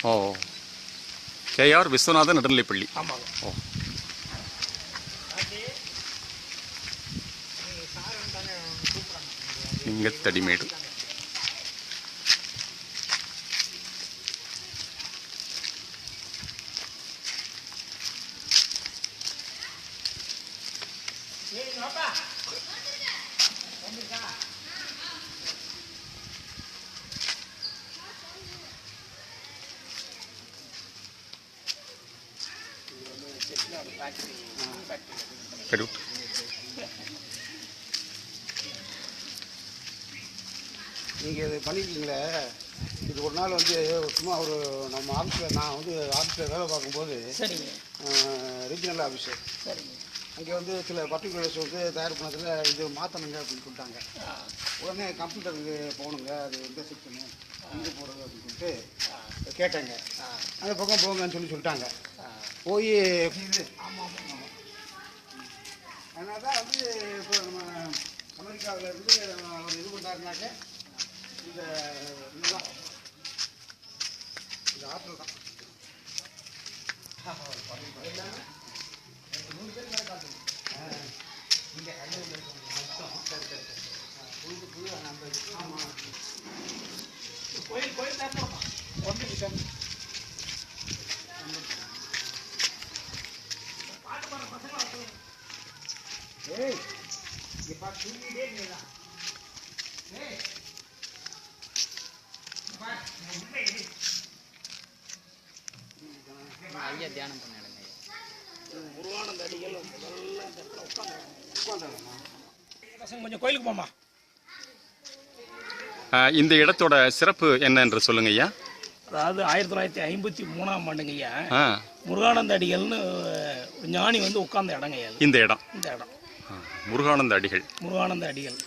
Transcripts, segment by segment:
ஓ, KR Viswanathan நடுநிலைப்பள்ளி. ஆமாங்க. ஓ, லிங்கத்தடிமேடு. கடுட்டு. நீங்கள் இது பண்ணிருக்கீங்களே, இது ஒரு நாள் வந்து சும்மா ஒரு நம்ம ஆஃபீஸில் நான் வந்து ஆஃபீஸில் வேலை பார்க்கும்போது, சரிங்க ரீஜனல் ஆஃபீஸு, சரிங்க அங்கே வந்து சில பர்டிகுலர்ஸ் வந்து தயார் பண்ணதில் இது மாற்றணுங்க அப்படின்னு சொல்லிட்டாங்க. உடனே கம்ப்யூட்டருக்கு போகணுங்க, அது எந்த செக்ஷனு எங்கே போகிறது அப்படின்னு சொல்லிட்டு கேட்டேங்க. அந்த பக்கம் போங்கன்னு சொல்லிட்டாங்க. போய் ஆமாம் ஆமாம் ஆமாம். அதனால தான் வந்து இப்போ நம்ம அமெரிக்காவில் இருந்து அவர் இது பண்ணுறாருனாக்க இந்த இதுதான், இந்த ஆற்றல் தான். எல்லாமே 100 பேர் மேலே காட்டுங்க. நீங்கள் கல்லூரியில் இருக்கவங்க சரி சரி சரி புது நம்ம ஆமாம் கோயில் தேர்ந்தோம் 1 நிமிஷம் பாட்டு பாடுற பசங்க. ஏய் இங்கே பார்த்து தூங்கிட்டே இருந்தீங்களா? ஏய் ஐயா தியானம் பண்ண இடங்க. முருகானந்த அடிகள் முதல்ல இந்த இடத்துல உட்காந்தாங்க. பசங்க கொஞ்சம் கோயிலுக்கு போமா. இந்த இடத்தோட சிறப்பு என்ன என்று சொல்லுங்க ஐயா. அதாவது 1953ஆம் ஆண்டுங்க ஐயா, முருகானந்த அடிகள்னு ஒரு ஞானி வந்து உட்கார்ந்த இடங்க ஐயா. இந்த இடம் முருகானந்த அடிகள். முருகானந்த அடிகள்.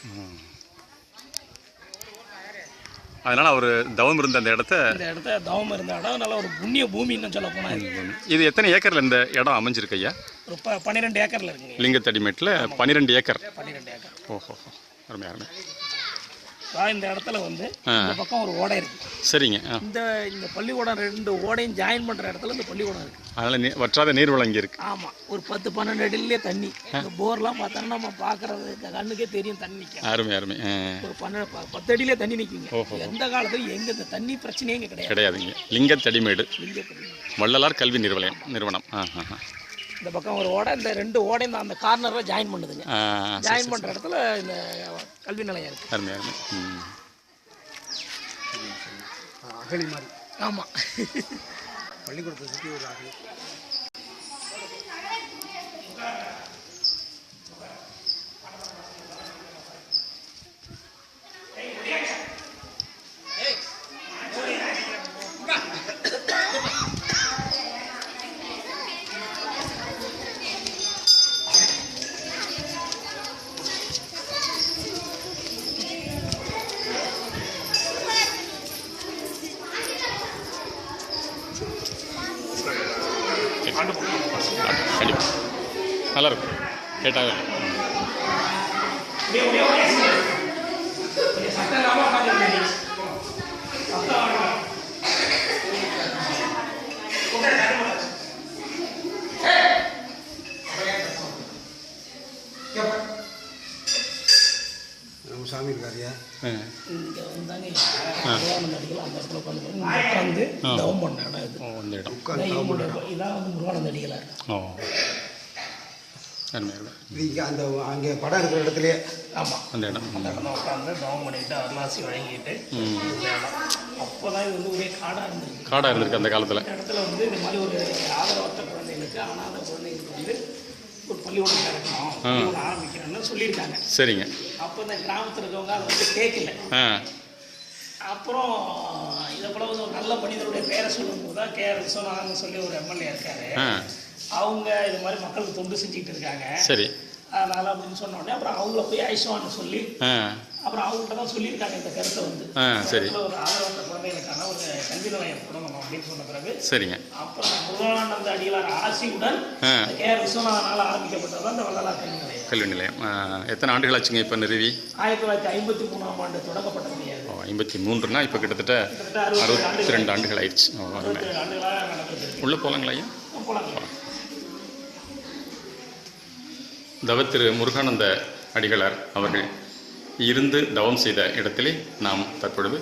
அதனால அவர் தவம் இருந்த அந்த இடத்த தவம் இருந்த இடம் நல்ல ஒரு புண்ணிய பூமின்னு சொல்ல போனா. இது எத்தனை ஏக்கர்ல இந்த இடம் அமைஞ்சிருக்கு ஐயா? ஒரு 12 ஏக்கர்ல இருக்குங்க. லிங்கத்தடிமேட்டில் 12 ஏக்கர். 12 ஏக்கர். ஓஹோ, அருமை அருமை. இந்த இடத்துல வந்து இந்த பக்கம் ஒரு ஓடை இருக்கு. சரிங்க. இந்த பள்ளிக்கூடம் 2 ஓடையும் ஜாயின் பண்ற இடத்துல இந்த பள்ளிக்கூடம் இருக்கு. அதனால வற்றாத நீர் வழங்கி இருக்கு. ஆமா, ஒரு 10-12 அடியிலே தண்ணி. இந்த போர்லாம் பார்த்தோம்னா நம்ம பாக்குறது கண்ணுக்கே தெரியும் தண்ணி நிற்கும். அருமை அருமை. ஒரு 10 அடியிலே தண்ணி நிற்குங்க. எந்த காலத்துல எங்க இந்த தண்ணி பிரச்சனையே இங்க கிடையாதுங்க. லிங்கத்தடிமேடு வள்ளலார் கல்வி நிறுவனம். இந்த பக்கம் ஒரு ஓடை, இந்த 2 ஓடையும் அந்த கார்னர்ல ஜாயின் பண்ணுதுங்க. ஜாயின் பண்ற இடத்துல இந்த கல்வி நிலையம் இருக்கு. அருமை அருமை. அகழி மாதிரி. ஆமா, பள்ளிக்கூடத்தை சுற்றி ஒரு அகழி. கண்டிப்பாக நல்லா இருக்கும் கேட்டாங்க. நம்ம சாமி இருக்காரியா இங்கே வந்தாங்க முருகானந்த அடிகள் அந்த இடத்துல உட்காந்து தவம் பண்ண இடம் இது. இந்த இடம் இதான் வந்து முருகானந்த அடிகளாக இருக்கு. ஓ, இங்கே அந்த அங்கே படம் இருக்கிற இடத்துலையே. ஆமாம், அந்த இடம் உட்காந்து தவம் பண்ணிட்டு அருளாசி வழங்கிட்டு இந்த இடம். அப்போ தான் இது வந்து ஒரே காடாக இருந்திருக்கு அந்த காலத்தில். இந்த இடத்துல வந்து இந்த மாதிரி ஒரு ஆதரவற்ற குழந்தைகளுக்கு அனாதை குழந்தைகளுக்கு வந்து ஒரு பள்ளிக்கூடம் திறக்கணும் ஆரம்பிக்கணும்னு சொல்லியிருக்காங்க. சரிங்க. அப்போ இந்த கிராமத்தில் இருக்கவங்க அதை வந்து கேட்கல. அப்புறம் இதை போல வந்து ஒரு நல்ல மனிதனுடைய பேரை சொல்லும்போது தான் KR விஸ்வநாதன் சொல்லி ஒரு MLA இருக்காரு. அவங்க இது மாதிரி மக்களுக்கு தொண்டு செஞ்சுக்கிட்டு இருக்காங்க. சரி. அதனால் அப்படின்னு சொன்ன உடனே அப்புறம் அவங்கள போய் ஐஸ்வான்னு சொல்லி ஆ அப்புறம் அவங்கள்ட்ட தான் சொல்லியிருக்காங்க இந்த கருத்தை வந்து ஆ சரி ஒரு ஆதரவற்ற குழந்தைகளுக்கான ஒரு கல்வி நிலையம் தொடங்கணும் அப்படின்னு சொன்ன பிறகு சரிங்க. அப்புறம் முருகானந்த அடிகளார் ஆசியுடன் ஆ கே.ஆர். விஸ்வநாதனால் ஆரம்பிக்கப்பட்டது தான் இந்த வள்ளலார் கல்வி நிலையம். எத்தனை ஆண்டுகள் ஆச்சுங்க இப்போ நிறுவி? 1953ஆம் ஆண்டு தொடங்கப்பட்டது. 53னா இப்போ கிட்டத்தட்ட 62 ஆண்டுகள் ஆயிடுச்சு. 67 ஆண்டுகளாக நடந்துருக்கு. உள்ளே போகலாங்களா ஐயா? போகலாம். தவத்திரு முருகானந்த அடிகளார் அவர்கள் இருந்து தவம் செய்த இடத்திலே நாம் தற்பொழுது